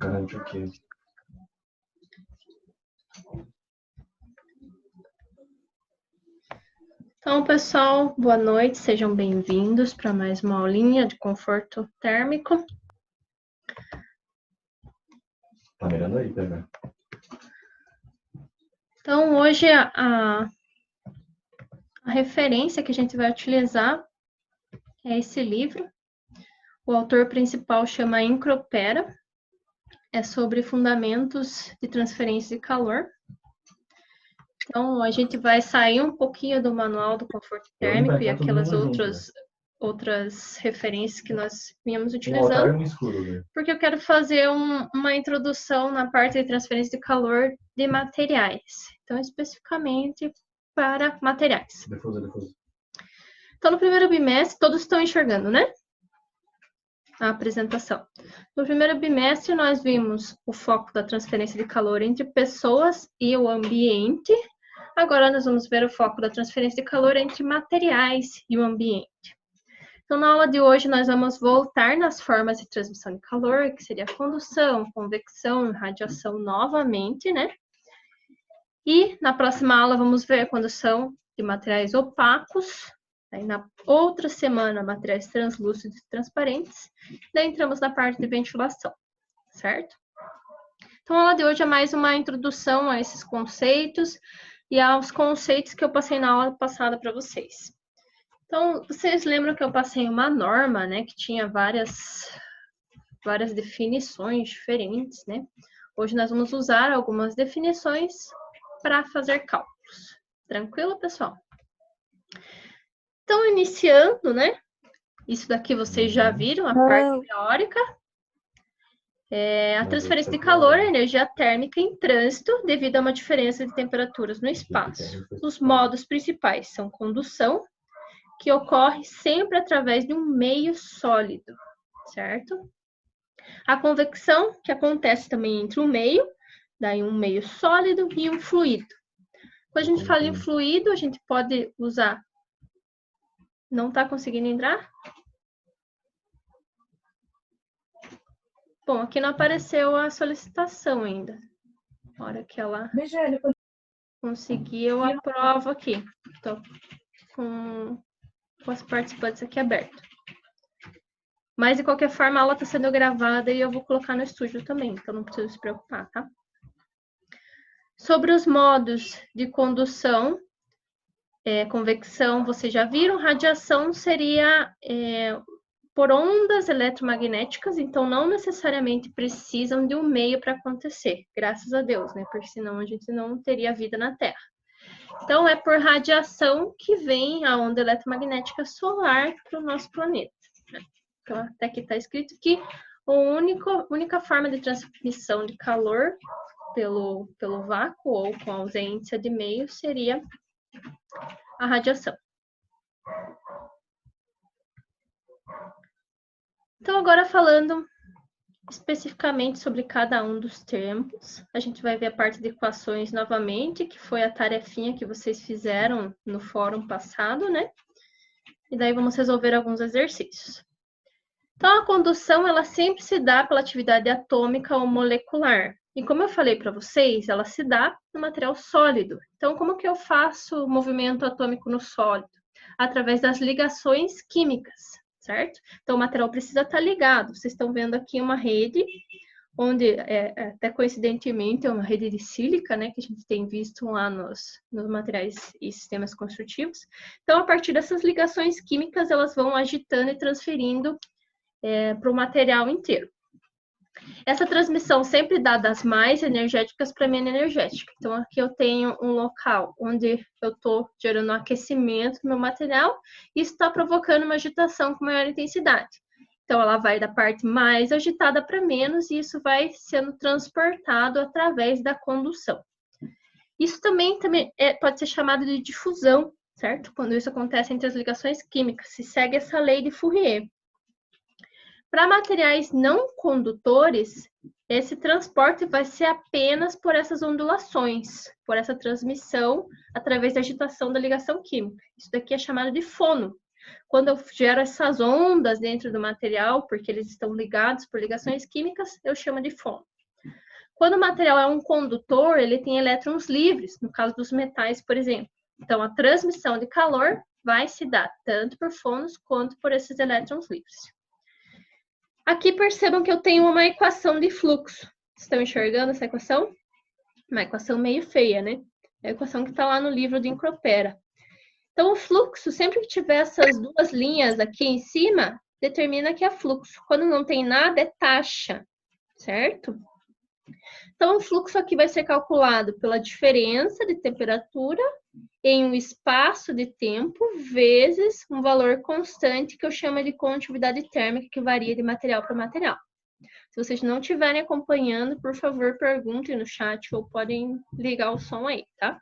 Garante o quê? Então, pessoal, boa noite, sejam bem-vindos para mais uma aulinha de conforto térmico. Tá mirando aí, PH. Então, hoje a referência que a gente vai utilizar é esse livro. O autor principal chama Encropera, é sobre fundamentos de transferência de calor. Então, a gente vai sair um pouquinho do manual do conforto térmico e aquelas outras referências que nós vínhamos utilizando, porque eu quero fazer uma introdução na parte de transferência de calor de materiais. Então, especificamente para materiais. Defusa. Então, no primeiro bimestre, todos estão enxergando, né? A apresentação. No primeiro bimestre, nós vimos o foco da transferência de calor entre pessoas e o ambiente. Agora, nós vamos ver o foco da transferência de calor entre materiais e o ambiente. Então, na aula de hoje, nós vamos voltar nas formas de transmissão de calor, que seria a condução, convecção, radiação novamente, né? E na próxima aula, vamos ver a condução de materiais opacos. Aí, na outra semana, materiais translúcidos e transparentes. Daí, entramos na parte de ventilação, certo? Então, a aula de hoje é mais uma introdução a esses conceitos e aos conceitos que eu passei na aula passada para vocês. Então, vocês lembram que eu passei uma norma, né, que tinha várias definições diferentes, né? Hoje nós vamos usar algumas definições para fazer cálculos. Tranquilo, pessoal? Então, iniciando, né? Isso daqui vocês já viram, a parte teórica. A transferência de calor é energia térmica em trânsito devido a uma diferença de temperaturas no espaço. Os modos principais são condução, que ocorre sempre através de um meio sólido, certo? A convecção, que acontece também entre um meio, daí um meio sólido e um fluido. Quando a gente fala em fluido, a gente pode usar... Não está conseguindo entrar? Bom, aqui não apareceu a solicitação ainda. Na hora que ela conseguir, eu aprovo aqui. Estou com os participantes aqui abertos. Mas, de qualquer forma, a aula está sendo gravada e eu vou colocar no estúdio também, então não precisa se preocupar, tá? Sobre os modos de condução, convecção, vocês já viram, radiação seria por ondas eletromagnéticas, então não necessariamente precisam de um meio para acontecer, graças a Deus, né? Porque senão a gente não teria vida na Terra. Então, é por radiação que vem a onda eletromagnética solar para o nosso planeta. Então, até aqui está escrito que a única forma de transmissão de calor pelo vácuo ou com ausência de meio seria a radiação. Então, agora falando especificamente sobre cada um dos termos, a gente vai ver a parte de equações novamente, que foi a tarefinha que vocês fizeram no fórum passado, né? E daí vamos resolver alguns exercícios. Então, a condução, ela sempre se dá pela atividade atômica ou molecular. E como eu falei para vocês, ela se dá no material sólido. Então, como que eu faço o movimento atômico no sólido? Através das ligações químicas, certo? Então, o material precisa estar ligado. Vocês estão vendo aqui uma rede, onde, até coincidentemente, é uma rede de sílica, né? Que a gente tem visto lá nos materiais e sistemas construtivos. Então, a partir dessas ligações químicas, elas vão agitando e transferindo para o material inteiro. Essa transmissão sempre dá das mais energéticas para menos energética. Então, aqui eu tenho um local onde eu estou gerando um aquecimento no meu material e isso está provocando uma agitação com maior intensidade. Então, ela vai da parte mais agitada para menos e isso vai sendo transportado através da condução. Isso também pode ser chamado de difusão, certo? Quando isso acontece entre as ligações químicas, se segue essa lei de Fourier. Para materiais não condutores, esse transporte vai ser apenas por essas ondulações, por essa transmissão através da agitação da ligação química. Isso daqui é chamado de fono. Quando eu gero essas ondas dentro do material, porque eles estão ligados por ligações químicas, eu chamo de fono. Quando o material é um condutor, ele tem elétrons livres, no caso dos metais, por exemplo. Então, a transmissão de calor vai se dar tanto por fônus quanto por esses elétrons livres. Aqui percebam que eu tenho uma equação de fluxo. Estão enxergando essa equação? Uma equação meio feia, né? É a equação que está lá no livro de Encropera. Então, o fluxo, sempre que tiver essas duas linhas aqui em cima, determina que é fluxo. Quando não tem nada, é taxa, certo? Então, o fluxo aqui vai ser calculado pela diferença de temperatura em um espaço de tempo vezes um valor constante que eu chamo de condutividade térmica, que varia de material para material. Se vocês não estiverem acompanhando, por favor, perguntem no chat ou podem ligar o som aí, tá?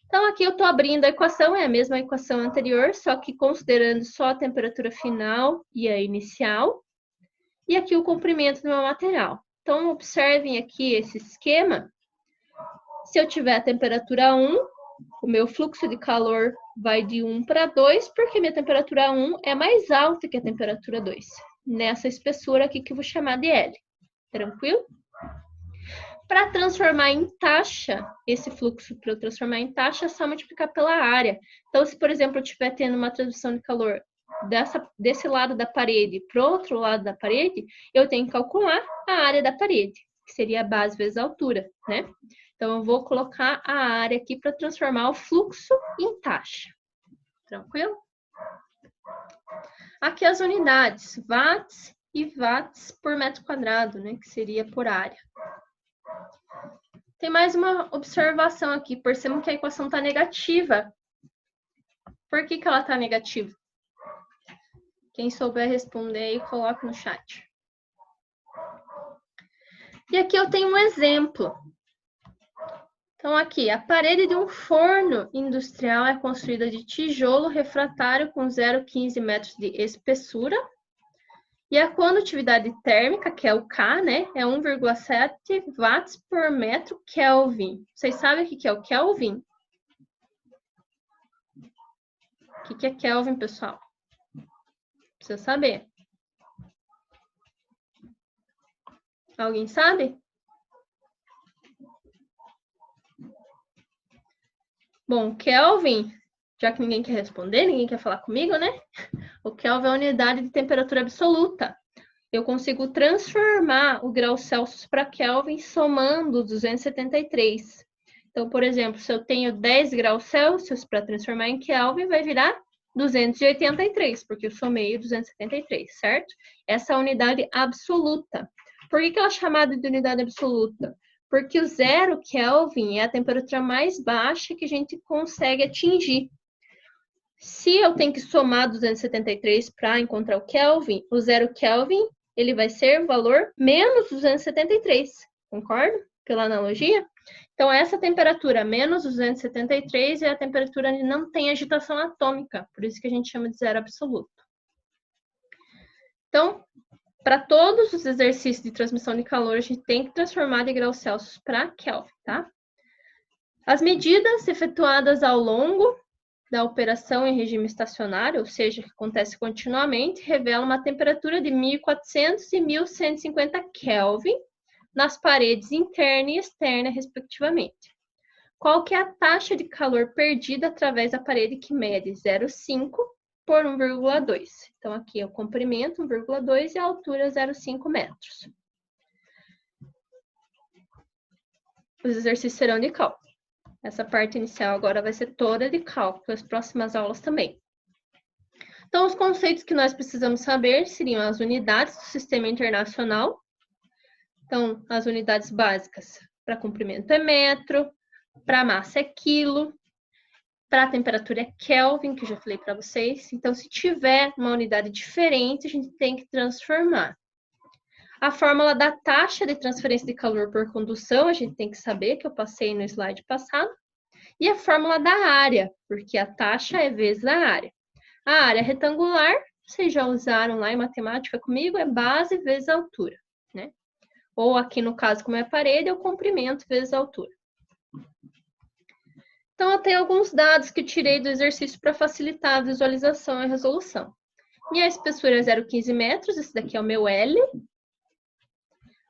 Então, aqui eu estou abrindo a equação, é a mesma equação anterior, só que considerando só a temperatura final e a inicial. E aqui o comprimento do meu material. Então, observem aqui esse esquema. Se eu tiver a temperatura 1, o meu fluxo de calor vai de 1 para 2, porque minha temperatura 1 é mais alta que a temperatura 2. Nessa espessura aqui que eu vou chamar de L. Tranquilo? Para transformar em taxa, esse fluxo para eu transformar em taxa é só multiplicar pela área. Então, se, por exemplo, eu estiver tendo uma transmissão de calor desse lado da parede para o outro lado da parede, eu tenho que calcular a área da parede, que seria a base vezes a altura, né? Então, eu vou colocar a área aqui para transformar o fluxo em taxa. Tranquilo? Aqui as unidades, watts e watts por metro quadrado, né? Que seria por área. Tem mais uma observação aqui. Percebam que a equação está negativa. Por que ela está negativa? Quem souber responder aí, coloque no chat. E aqui eu tenho um exemplo. Então, aqui, a parede de um forno industrial é construída de tijolo refratário com 0,15 metros de espessura. E a condutividade térmica, que é o K, né, é 1,7 watts por metro Kelvin. Vocês sabem o que é o Kelvin? O que é Kelvin, pessoal? Precisa saber. Alguém sabe? Bom, Kelvin, já que ninguém quer responder, ninguém quer falar comigo, né? O Kelvin é a unidade de temperatura absoluta. Eu consigo transformar o grau Celsius para Kelvin somando 273. Então, por exemplo, se eu tenho 10 graus Celsius para transformar em Kelvin, vai virar 283, porque eu somei 273, certo? Essa é a unidade absoluta. Por que ela é chamada de unidade absoluta? Porque o 0 Kelvin é a temperatura mais baixa que a gente consegue atingir. Se eu tenho que somar 273 para encontrar o Kelvin, o 0 Kelvin, ele vai ser o valor menos 273, concorda? Pela analogia? Então, essa temperatura menos 273 é a temperatura onde não tem agitação atômica, por isso que a gente chama de zero absoluto. Então, para todos os exercícios de transmissão de calor, a gente tem que transformar de graus Celsius para Kelvin, tá? As medidas efetuadas ao longo da operação em regime estacionário, ou seja, que acontece continuamente, revela uma temperatura de 1.400 e 1.150 Kelvin nas paredes interna e externa, respectivamente. Qual que é a taxa de calor perdida através da parede que mede 0,5 por 1,2? Então, aqui é o comprimento, 1,2, e a altura, 0,5 metros. Os exercícios serão de cálculo. Essa parte inicial agora vai ser toda de cálculo, as próximas aulas também. Então, os conceitos que nós precisamos saber seriam as unidades do sistema internacional. Então, as unidades básicas para comprimento é metro, para massa é quilo, para temperatura é Kelvin, que eu já falei para vocês. Então, se tiver uma unidade diferente, a gente tem que transformar. A fórmula da taxa de transferência de calor por condução, a gente tem que saber, que eu passei no slide passado. E a fórmula da área, porque a taxa é vezes a área. A área retangular, vocês já usaram lá em matemática comigo, é base vezes a altura, né? Ou aqui no caso, como é a parede, é o comprimento vezes a altura. Então, eu tenho alguns dados que tirei do exercício para facilitar a visualização e a resolução. Minha espessura é 0,15 metros, esse daqui é o meu L.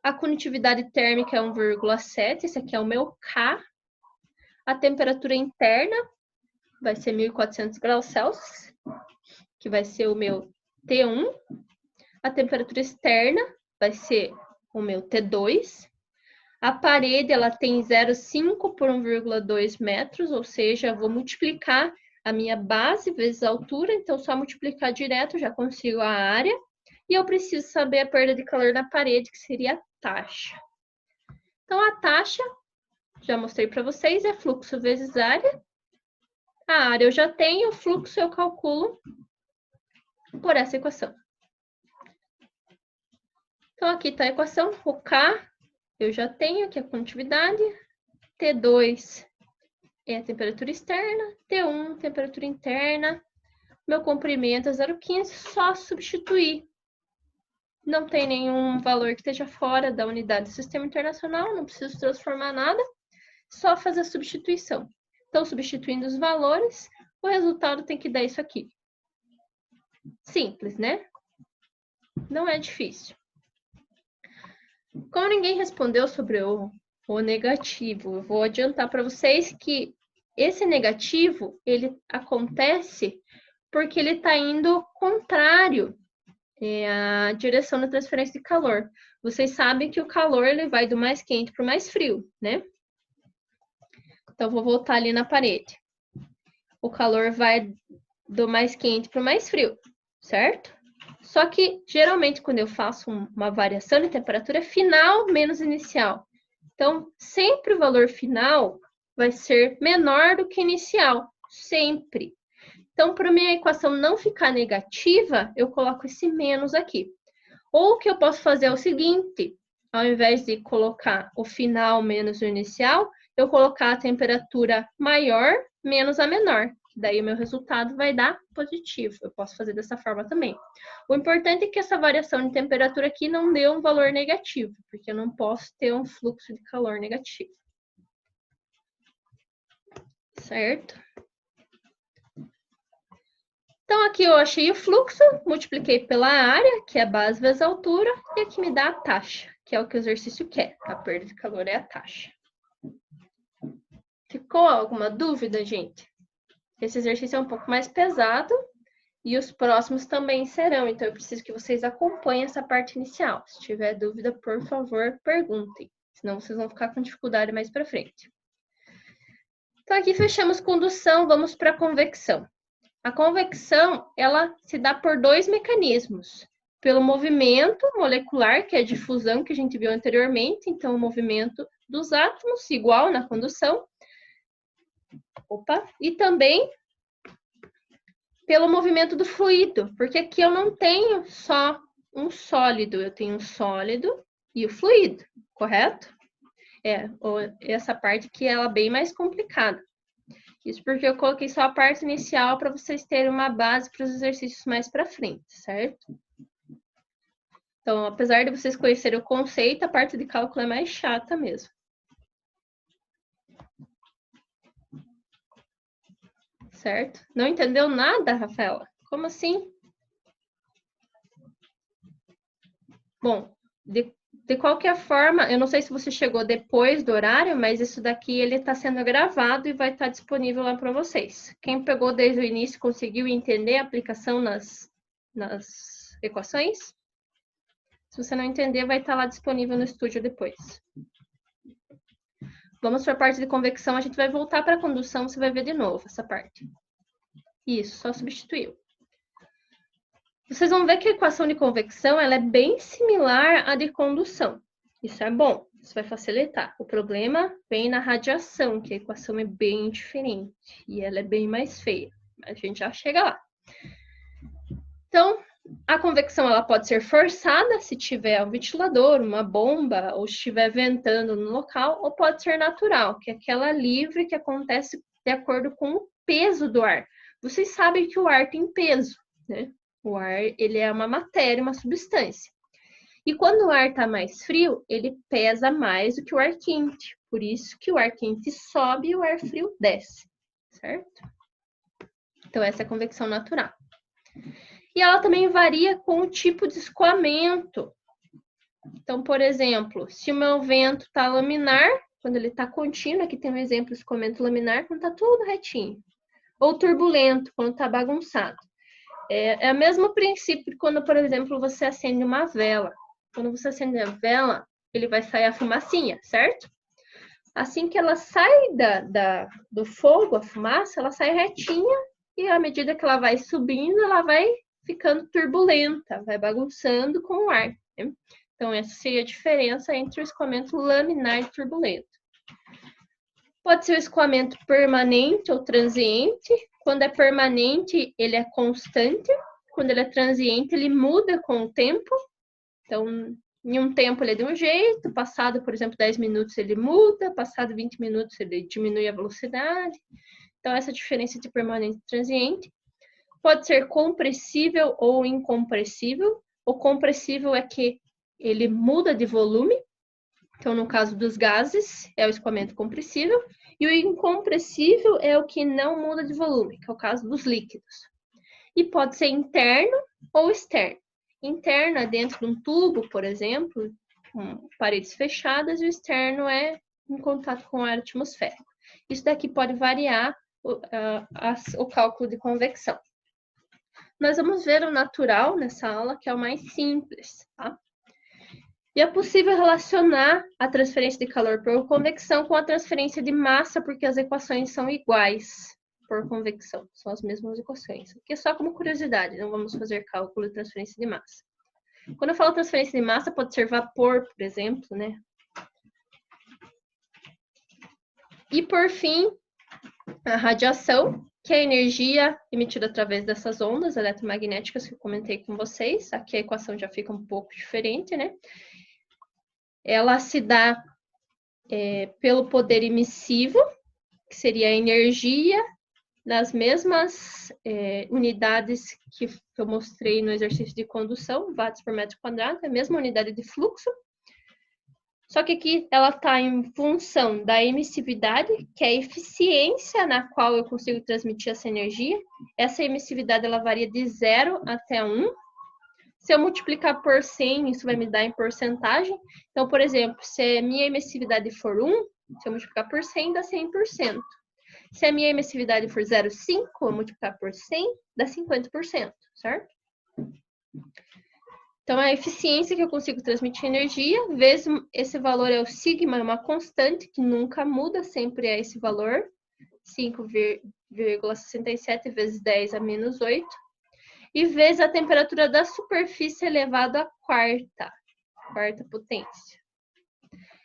A condutividade térmica é 1,7, esse aqui é o meu K. A temperatura interna vai ser 1.400 graus Celsius, que vai ser o meu T1. A temperatura externa vai ser o meu T2. A parede, ela tem 0,5 por 1,2 metros, ou seja, eu vou multiplicar a minha base vezes a altura, então só multiplicar direto, já consigo a área. E eu preciso saber a perda de calor na parede, que seria a taxa. Então, a taxa, já mostrei para vocês, é fluxo vezes área. A área eu já tenho, o fluxo eu calculo por essa equação. Então, aqui está a equação, o K eu já tenho, que é a condutividade, T2 é a temperatura externa, T1, temperatura interna, meu comprimento é 0,15, só substituir. Não tem nenhum valor que esteja fora da unidade do sistema internacional, não preciso transformar nada, só fazer a substituição. Então, substituindo os valores, o resultado tem que dar isso aqui. Simples, né? Não é difícil. Como ninguém respondeu sobre o negativo, eu vou adiantar para vocês que esse negativo, ele acontece porque ele está indo contrário à direção da transferência de calor. Vocês sabem que o calor ele vai do mais quente para o mais frio, né? Então, vou voltar ali na parede. O calor vai do mais quente para o mais frio, certo? Só que, geralmente, quando eu faço uma variação de temperatura, é final menos inicial. Então, sempre o valor final vai ser menor do que inicial, sempre. Então, para minha equação não ficar negativa, eu coloco esse menos aqui. Ou o que eu posso fazer é o seguinte, ao invés de colocar o final menos o inicial, eu colocar a temperatura maior menos a menor. Daí o meu resultado vai dar positivo. Eu posso fazer dessa forma também. O importante é que essa variação de temperatura aqui não dê um valor negativo, porque eu não posso ter um fluxo de calor negativo. Certo? Então, aqui eu achei o fluxo, multipliquei pela área, que é a base vezes a altura, e aqui me dá a taxa, que é o que o exercício quer. A perda de calor é a taxa. Ficou alguma dúvida, gente? Esse exercício é um pouco mais pesado e os próximos também serão, então eu preciso que vocês acompanhem essa parte inicial. Se tiver dúvida, por favor, perguntem, senão vocês vão ficar com dificuldade mais para frente. Então, aqui fechamos condução, vamos para a convecção. A convecção, ela se dá por dois mecanismos. Pelo movimento molecular, que é a difusão que a gente viu anteriormente, então o movimento dos átomos, igual na condução. E também pelo movimento do fluido, porque aqui eu não tenho só um sólido, eu tenho um sólido e o fluido, correto? Essa parte aqui ela é bem mais complicada. Isso porque eu coloquei só a parte inicial para vocês terem uma base para os exercícios mais para frente, certo? Então, apesar de vocês conhecerem o conceito, a parte de cálculo é mais chata mesmo. Certo? Não entendeu nada, Rafaela? Como assim? Bom, de qualquer forma, eu não sei se você chegou depois do horário, mas isso daqui ele está sendo gravado e vai estar disponível lá para vocês. Quem pegou desde o início conseguiu entender a aplicação nas equações? Se você não entender, vai estar lá disponível no estúdio depois. Vamos para a parte de convecção, a gente vai voltar para a condução, você vai ver de novo essa parte. Isso, só substituiu. Vocês vão ver que a equação de convecção ela é bem similar à de condução. Isso é bom, isso vai facilitar. O problema vem na radiação, que a equação é bem diferente e ela é bem mais feia. A gente já chega lá. Então, a convecção ela pode ser forçada se tiver um ventilador, uma bomba, ou estiver ventando no local, ou pode ser natural, que é aquela livre que acontece de acordo com o peso do ar. Vocês sabem que o ar tem peso, né? O ar, ele é uma matéria, uma substância. E quando o ar está mais frio, ele pesa mais do que o ar quente. Por isso que o ar quente sobe e o ar frio desce, certo? Então, essa é a convecção natural. E ela também varia com o tipo de escoamento. Então, por exemplo, se o meu vento está laminar, quando ele está contínuo, aqui tem um exemplo de escoamento laminar, quando está tudo retinho. Ou turbulento, quando está bagunçado. É o mesmo princípio quando, por exemplo, você acende uma vela. Quando você acende a vela, ele vai sair a fumacinha, certo? Assim que ela sai do fogo, a fumaça, ela sai retinha e à medida que ela vai subindo, ela vai ficando turbulenta, vai bagunçando com o ar. Né? Então, essa seria a diferença entre o escoamento laminar e turbulento. Pode ser o escoamento permanente ou transiente. Quando é permanente, ele é constante. Quando ele é transiente, ele muda com o tempo. Então, em um tempo ele é de um jeito, passado, por exemplo, 10 minutos ele muda, passado 20 minutos ele diminui a velocidade. Então, essa diferença entre permanente e transiente. Pode ser compressível ou incompressível. O compressível é que ele muda de volume. Então, no caso dos gases, é o escoamento compressível. E o incompressível é o que não muda de volume, que é o caso dos líquidos. E pode ser interno ou externo. Interno é dentro de um tubo, por exemplo, com paredes fechadas, e o externo é em contato com o ar atmosférico. Isso daqui pode variar o cálculo de convecção. Nós vamos ver o natural nessa aula, que é o mais simples, tá? E é possível relacionar a transferência de calor por convecção com a transferência de massa, porque as equações são iguais por convecção, são as mesmas equações. Aqui é só como curiosidade, não vamos fazer cálculo de transferência de massa. Quando eu falo transferência de massa, pode ser vapor, por exemplo, né? E por fim, a radiação, que é a energia emitida através dessas ondas eletromagnéticas que eu comentei com vocês. Aqui a equação já fica um pouco diferente, né? Ela se dá pelo poder emissivo, que seria a energia, nas mesmas unidades que eu mostrei no exercício de condução, watts por metro quadrado, é a mesma unidade de fluxo. Só que aqui ela está em função da emissividade, que é a eficiência na qual eu consigo transmitir essa energia. Essa emissividade ela varia de 0 até 1. Se eu multiplicar por 100, isso vai me dar em porcentagem. Então, por exemplo, se a minha emissividade for 1, se eu multiplicar por 100, dá 100%. Se a minha emissividade for 0,5, eu multiplicar por 100, dá 50%, certo? Então, a eficiência que eu consigo transmitir energia, vezes esse valor é o sigma, é uma constante que nunca muda, sempre é esse valor, 5,67 vezes 10 a menos 8. E vezes a temperatura da superfície elevado à quarta potência.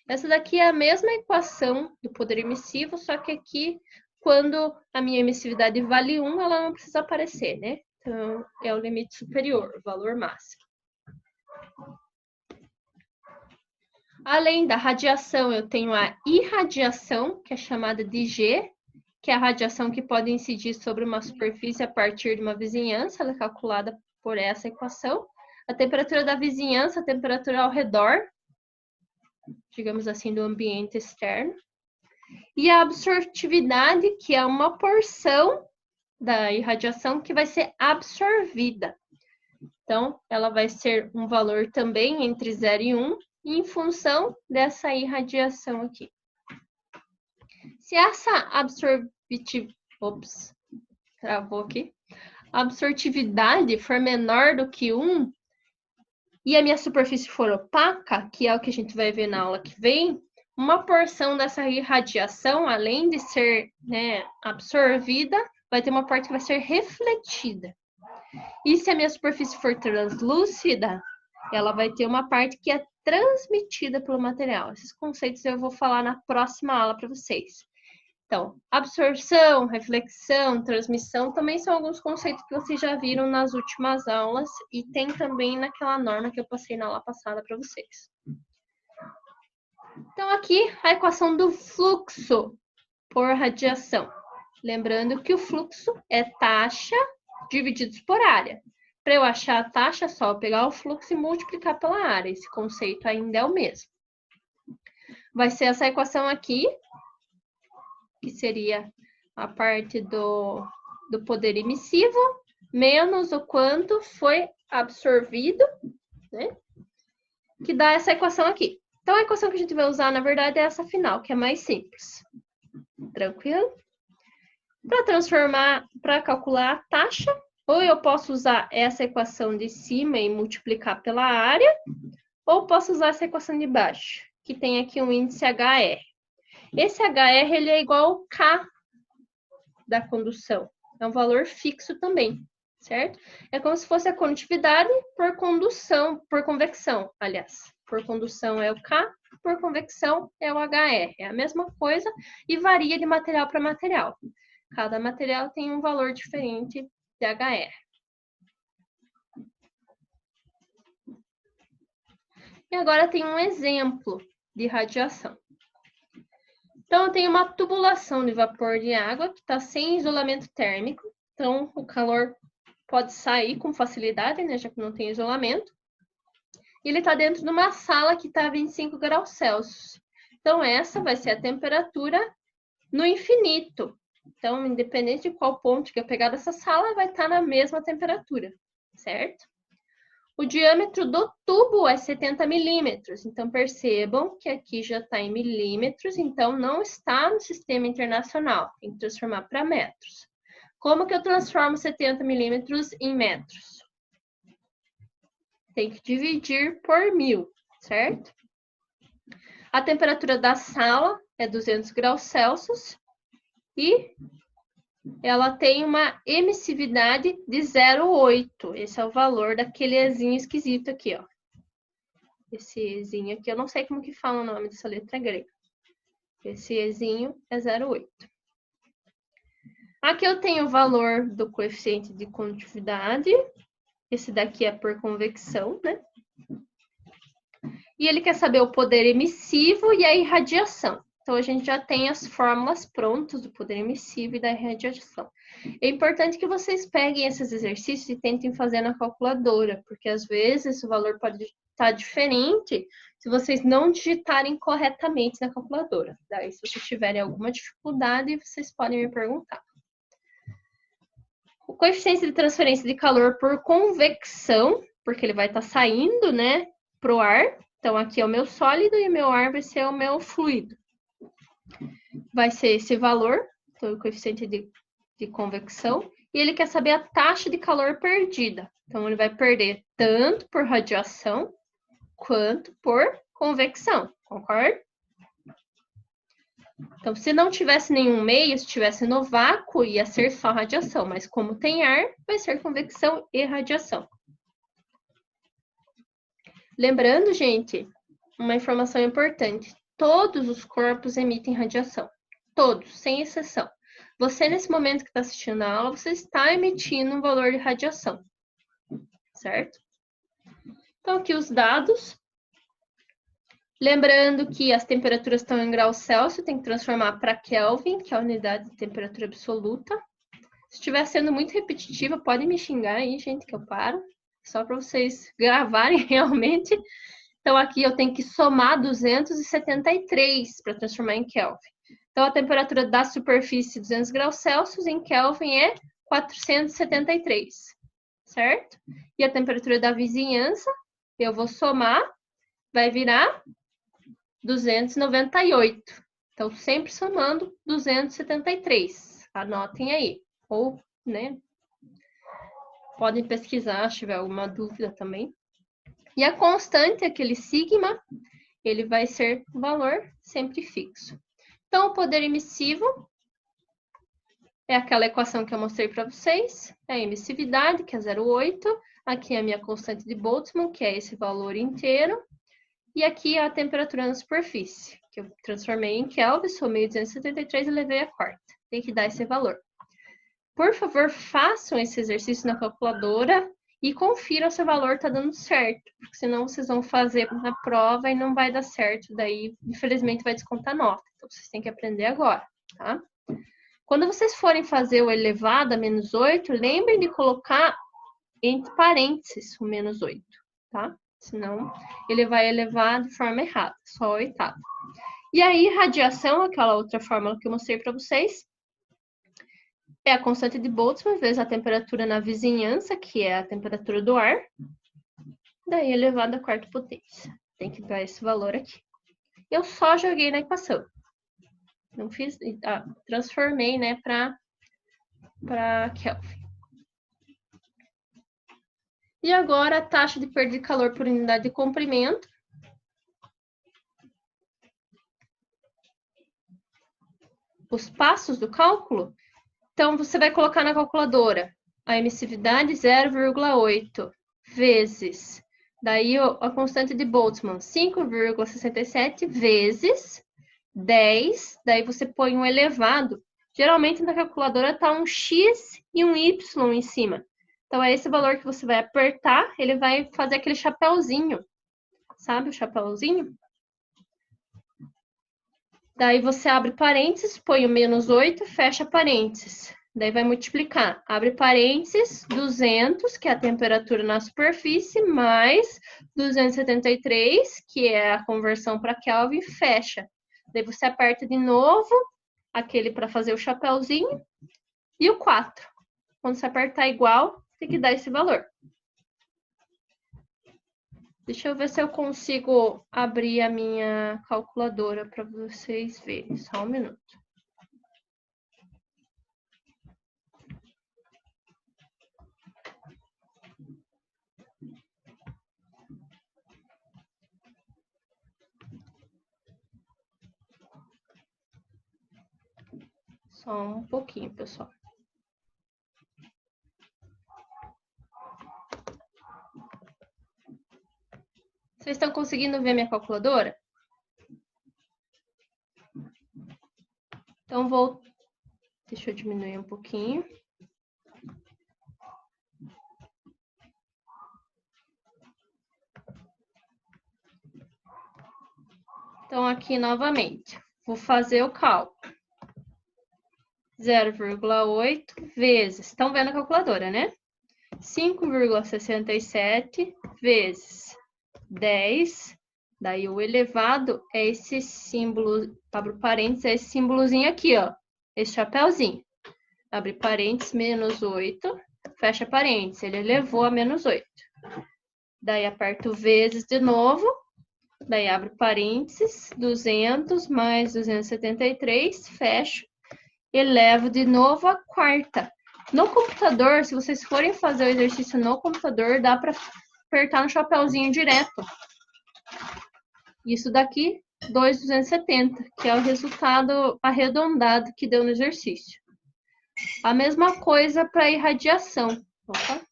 Essa daqui é a mesma equação do poder emissivo, só que aqui, quando a minha emissividade vale 1, ela não precisa aparecer, né? Então, é o limite superior, o valor máximo. Além da radiação, eu tenho a irradiação, que é chamada de G, que é a radiação que pode incidir sobre uma superfície a partir de uma vizinhança, ela é calculada por essa equação. A temperatura da vizinhança, a temperatura ao redor, digamos assim, do ambiente externo. E a absortividade, que é uma porção da irradiação que vai ser absorvida. Então, ela vai ser um valor também entre 0 e 1, em função dessa irradiação aqui. Se essa absortividade for menor do que 1 e a minha superfície for opaca, que é o que a gente vai ver na aula que vem, uma porção dessa irradiação, além de ser, né, absorvida, vai ter uma parte que vai ser refletida. E se a minha superfície for translúcida, ela vai ter uma parte que é transmitida pelo material. Esses conceitos eu vou falar na próxima aula para vocês. Então, absorção, reflexão, transmissão também são alguns conceitos que vocês já viram nas últimas aulas e tem também naquela norma que eu passei na aula passada para vocês. Então, aqui a equação do fluxo por radiação. Lembrando que o fluxo é taxa divididos por área. Para eu achar a taxa, é só eu pegar o fluxo e multiplicar pela área. Esse conceito ainda é o mesmo. Vai ser essa equação aqui, que seria a parte do poder emissivo, menos o quanto foi absorvido, né? que dá essa equação aqui. Então, a equação que a gente vai usar, na verdade, é essa final, que é mais simples. Tranquilo? Para transformar, para calcular a taxa, ou eu posso usar essa equação de cima e multiplicar pela área, ou posso usar essa equação de baixo, que tem aqui um índice HR. Esse HR ele é igual ao K da condução. É um valor fixo também, certo? É como se fosse a condutividade por condução, por convecção, aliás. Por condução é o K, por convecção é o HR. É a mesma coisa e varia de material para material. Cada material tem um valor diferente de HR. E agora tem um exemplo de radiação. Então, eu tenho uma tubulação de vapor de água que está sem isolamento térmico. Então, o calor pode sair com facilidade, né, já que não tem isolamento. E ele está dentro de uma sala que está a 25 graus Celsius. Então, essa vai ser a temperatura no infinito. Então, independente de qual ponto que eu pegar dessa sala, vai estar na mesma temperatura, certo? O diâmetro do tubo é 70 milímetros. Então, percebam que aqui já está em milímetros, então não está no sistema internacional. Tem que transformar para metros. Como que eu transformo 70 milímetros em metros? Tem que dividir por 1000, certo? A temperatura da sala é 200 graus Celsius e ela tem uma emissividade de 0,8. Esse é o valor daquele Ezinho esquisito aqui, ó. Esse Ezinho aqui, eu não sei como que fala o nome dessa letra grega. Esse Ezinho é 0,8. Aqui eu tenho o valor do coeficiente de condutividade. Esse daqui é por convecção, né? E ele quer saber o poder emissivo e a irradiação. Então, a gente já tem as fórmulas prontas do poder emissivo e da irradiação. É importante que vocês peguem esses exercícios e tentem fazer na calculadora, porque às vezes o valor pode estar diferente se vocês não digitarem corretamente na calculadora. Daí, se vocês tiverem alguma dificuldade, vocês podem me perguntar. O coeficiente de transferência de calor por convecção, porque ele vai estar saindo, né, para o ar. Então, aqui é o meu sólido e o meu ar vai ser o meu fluido. Vai ser esse valor, então, o coeficiente de convecção, e ele quer saber a taxa de calor perdida. Então, ele vai perder tanto por radiação quanto por convecção, concorda? Então, se não tivesse nenhum meio, se estivesse no vácuo, ia ser só radiação, mas como tem ar, vai ser convecção e radiação. Lembrando, gente, uma informação importante. Todos os corpos emitem radiação. Todos, sem exceção. Você, nesse momento que está assistindo a aula, você está emitindo um valor de radiação. Certo? Então, aqui os dados. Lembrando que as temperaturas estão em graus Celsius, tem que transformar para Kelvin, que é a unidade de temperatura absoluta. Se estiver sendo muito repetitiva, pode me xingar aí, gente, que eu paro. Só para vocês gravarem realmente. Então, aqui eu tenho que somar 273 para transformar em Kelvin. Então, a temperatura da superfície, 200 graus Celsius, em Kelvin é 473, certo? E a temperatura da vizinhança, eu vou somar, vai virar 298. Então, sempre somando 273. Anotem aí. Ou, né? Podem pesquisar, se tiver alguma dúvida também. E a constante, aquele sigma, ele vai ser um valor sempre fixo. Então, o poder emissivo é aquela equação que eu mostrei para vocês. É a emissividade, que é 0,8. Aqui é a minha constante de Boltzmann, que é esse valor inteiro. E aqui é a temperatura na superfície, que eu transformei em Kelvin, somei 273 e levei a quarta. Tem que dar esse valor. Por favor, façam esse exercício na calculadora e confiram se o valor está dando certo, porque senão vocês vão fazer na prova e não vai dar certo, daí, infelizmente, vai descontar nota. Então, vocês têm que aprender agora, tá? Quando vocês forem fazer o elevado a menos 8, lembrem de colocar entre parênteses o menos 8, tá? Senão, ele vai elevar de forma errada, só a oitava. E aí, radiação, aquela outra fórmula que eu mostrei para vocês, é a constante de Boltzmann vezes a temperatura na vizinhança, que é a temperatura do ar, daí elevado à quarta potência. Tem que dar esse valor aqui. Eu só joguei na equação. Não fiz, transformei, né, para Kelvin. E agora a taxa de perda de calor por unidade de comprimento. Os passos do cálculo. Então, você vai colocar na calculadora a emissividade 0,8 vezes, daí a constante de Boltzmann, 5,67 vezes 10, daí você põe um elevado. Geralmente na calculadora está um x e um y em cima. Então, é esse valor que você vai apertar, ele vai fazer aquele chapéuzinho. Sabe o chapéuzinho? Daí você abre parênteses, põe o menos 8, fecha parênteses. Daí vai multiplicar. Abre parênteses, 200, que é a temperatura na superfície, mais 273, que é a conversão para Kelvin, fecha. Daí você aperta de novo aquele para fazer o chapéuzinho e o 4. Quando você apertar igual, tem que dar esse valor. Deixa eu ver se eu consigo abrir a minha calculadora para vocês verem. Só um minuto. Só um pouquinho, pessoal. Vocês estão conseguindo ver minha calculadora? Então, deixa eu diminuir um pouquinho. Então, aqui novamente, vou fazer o cálculo. 0,8 vezes, estão vendo a calculadora, né? 5,67 vezes 10, daí o elevado é esse símbolo, abre parênteses, é esse símbolozinho aqui, ó, esse chapéuzinho. Abre parênteses, menos 8, fecha parênteses, ele elevou a menos 8. Daí aperto vezes de novo, daí abre parênteses, 200 mais 273, fecho, elevo de novo a quarta. No computador, se vocês forem fazer o exercício no computador, dá para apertar no chapéuzinho direto. Isso daqui, 2,270, que é o resultado arredondado que deu no exercício. A mesma coisa para irradiação. Opa.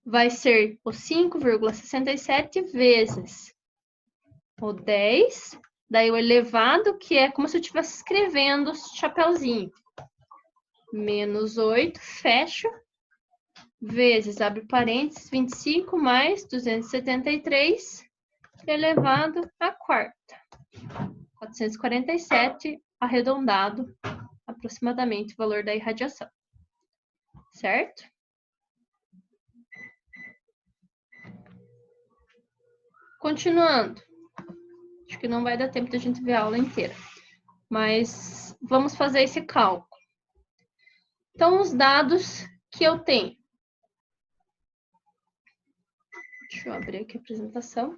Vai ser o 5,67 vezes o 10, daí o elevado, que é como se eu estivesse escrevendo o chapéuzinho. Menos 8, fecho, vezes, abre parênteses, 25 mais 273, elevado à quarta. 447, arredondado, aproximadamente o valor da irradiação. Certo? Continuando. Acho que não vai dar tempo de a gente ver a aula inteira. Mas vamos fazer esse cálculo. Então, os dados que eu tenho. Deixa eu abrir aqui a apresentação.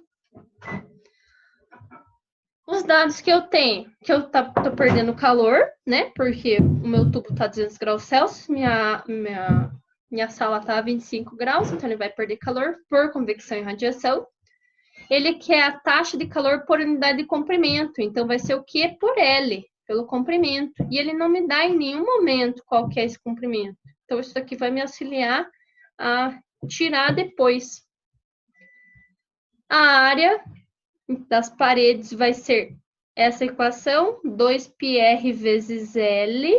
Os dados que eu tenho, que eu tô perdendo calor, né? Porque o meu tubo tá 200 graus Celsius, minha sala tá a 25 graus, então ele vai perder calor por convecção e radiação. Ele quer a taxa de calor por unidade de comprimento, então vai ser o Q por L, pelo comprimento. E ele não me dá em nenhum momento qual que é esse comprimento. Então, isso aqui vai me auxiliar a tirar depois. A área das paredes vai ser essa equação, 2πr vezes L.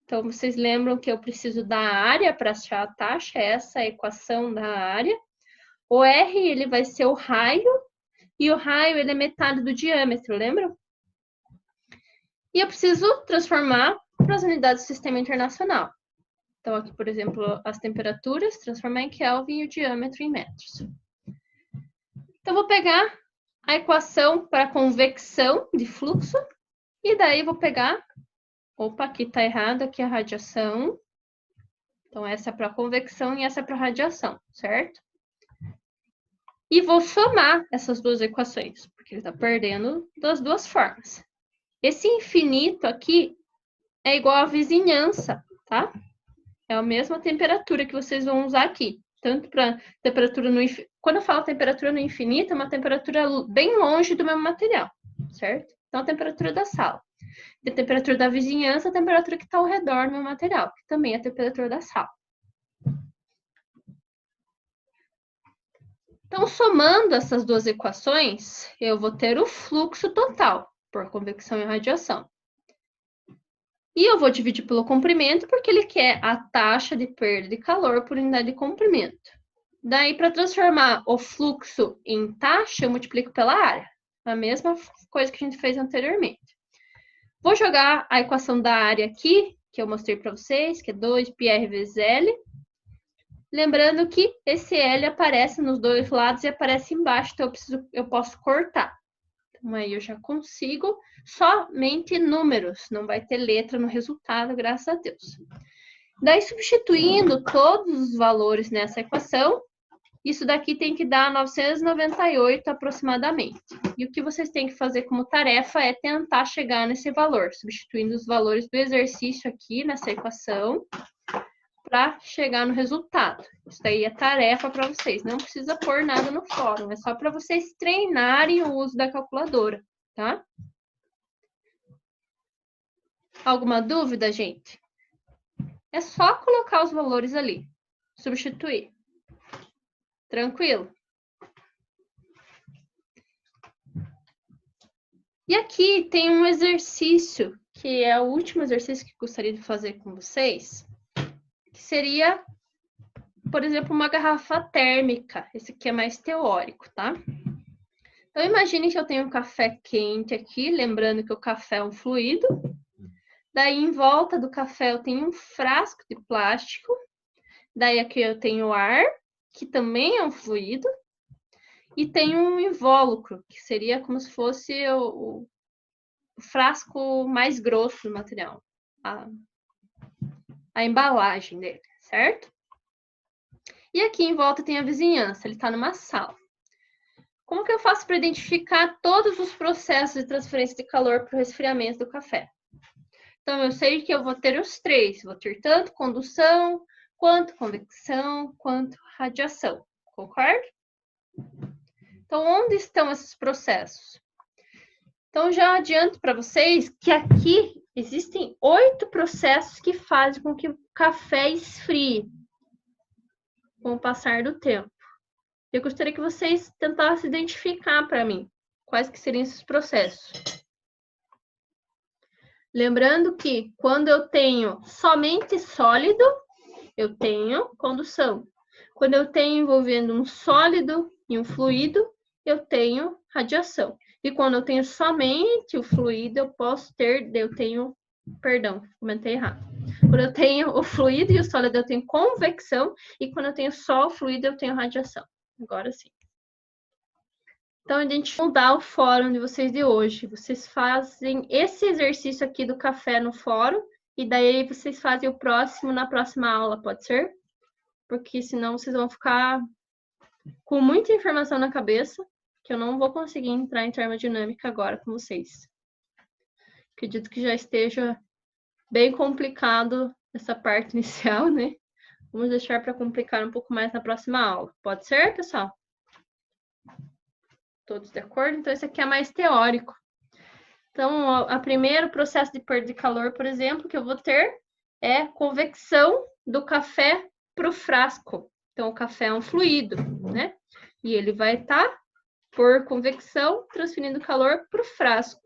Então, vocês lembram que eu preciso da área para achar a taxa, essa é a equação da área. O R, ele vai ser o raio, e o raio, ele é metade do diâmetro, lembram? E eu preciso transformar para as unidades do sistema internacional. Então, aqui, por exemplo, as temperaturas, transformar em Kelvin e o diâmetro em metros. Então, vou pegar a equação para convecção de fluxo, e daí vou pegar, opa, aqui está errado, aqui é a radiação. Então, essa é para convecção e essa é para radiação, certo? E vou somar essas duas equações, porque ele está perdendo das duas formas. Esse infinito aqui é igual à vizinhança, tá? É a mesma temperatura que vocês vão usar aqui. Tanto para temperatura no infinito. Quando eu falo temperatura no infinito, é uma temperatura bem longe do mesmo material, certo? Então, a temperatura da sala. A temperatura da vizinhança, a temperatura que está ao redor do meu material, que também é a temperatura da sala. Então, somando essas duas equações, eu vou ter o fluxo total, por convecção e radiação. E eu vou dividir pelo comprimento, porque ele quer a taxa de perda de calor por unidade de comprimento. Daí, para transformar o fluxo em taxa, eu multiplico pela área. A mesma coisa que a gente fez anteriormente. Vou jogar a equação da área aqui, que eu mostrei para vocês, que é 2πr vezes L. Lembrando que esse L aparece nos dois lados e aparece embaixo, então eu posso cortar. Então, aí eu já consigo somente números, não vai ter letra no resultado, graças a Deus. Daí, substituindo todos os valores nessa equação, isso daqui tem que dar 998 aproximadamente. E o que vocês têm que fazer como tarefa é tentar chegar nesse valor, substituindo os valores do exercício aqui nessa equação, para chegar no resultado. Isso daí é tarefa para vocês. Não precisa pôr nada no fórum. É só para vocês treinarem o uso da calculadora, tá? Alguma dúvida, gente? É só colocar os valores ali. Substituir. Tranquilo? E aqui tem um exercício, que é o último exercício que eu gostaria de fazer com vocês, que seria, por exemplo, uma garrafa térmica. Esse aqui é mais teórico, tá? Então, imagine que eu tenho um café quente aqui, lembrando que o café é um fluido. Daí, em volta do café, eu tenho um frasco de plástico. Daí, aqui eu tenho ar, que também é um fluido. E tem um invólucro, que seria como se fosse o frasco mais grosso do material. A embalagem dele, certo? E aqui em volta tem a vizinhança, ele está numa sala. Como que eu faço para identificar todos os processos de transferência de calor para o resfriamento do café? Então, eu sei que eu vou ter os três. Vou ter tanto condução, quanto convecção, quanto radiação. Concorda? Então, onde estão esses processos? Então, já adianto para vocês que aqui existem 8 processos que fazem com que o café esfrie com o passar do tempo. Eu gostaria que vocês tentassem identificar para mim quais que seriam esses processos. Lembrando que quando eu tenho somente sólido, eu tenho condução. Quando eu tenho envolvendo um sólido e um fluido, eu tenho radiação. E quando eu tenho somente o fluido, perdão, comentei errado. Quando eu tenho o fluido e o sólido, eu tenho convecção. E quando eu tenho só o fluido, eu tenho radiação. Agora sim. Então, a gente vai mudar o fórum de vocês de hoje. Vocês fazem esse exercício aqui do café no fórum. E daí vocês fazem o próximo na próxima aula, pode ser? Porque senão vocês vão ficar com muita informação na cabeça, que eu não vou conseguir entrar em termodinâmica agora com vocês. Acredito que já esteja bem complicado essa parte inicial, né? Vamos deixar para complicar um pouco mais na próxima aula. Pode ser, pessoal? Todos de acordo? Então, esse aqui é mais teórico. Então, o primeiro processo de perda de calor, por exemplo, que eu vou ter é convecção do café para o frasco. Então, o café é um fluido, né? E ele vai estar, por convecção, transferindo calor para o frasco.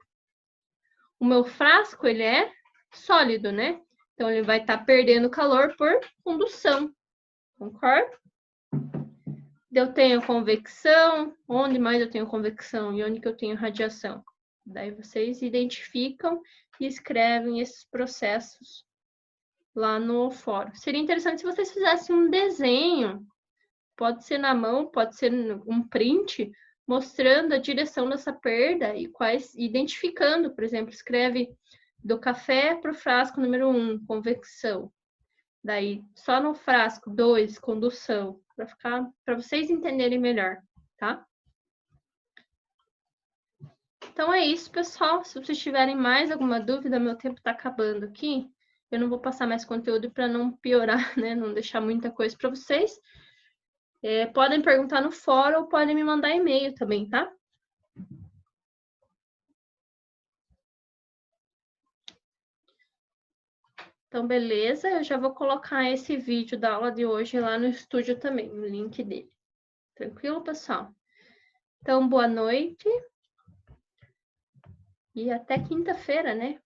O meu frasco, ele é sólido, né? Então, ele vai estar perdendo calor por condução. Concorda? Eu tenho convecção. Onde mais eu tenho convecção? E onde que eu tenho radiação? Daí vocês identificam e escrevem esses processos lá no fórum. Seria interessante se vocês fizessem um desenho. Pode ser na mão, pode ser um print, mostrando a direção dessa perda e identificando, por exemplo, escreve do café para o frasco número 1, convecção. Daí, só no frasco 2, condução, para vocês entenderem melhor. tá? Então é isso, pessoal. Se vocês tiverem mais alguma dúvida, meu tempo está acabando aqui. Eu não vou passar mais conteúdo para não piorar, né? Não deixar muita coisa para vocês. Podem perguntar no fórum ou podem me mandar e-mail também, tá? Então, beleza. Eu já vou colocar esse vídeo da aula de hoje lá no estúdio também, o link dele. Tranquilo, pessoal? Então, boa noite. E até quinta-feira, né?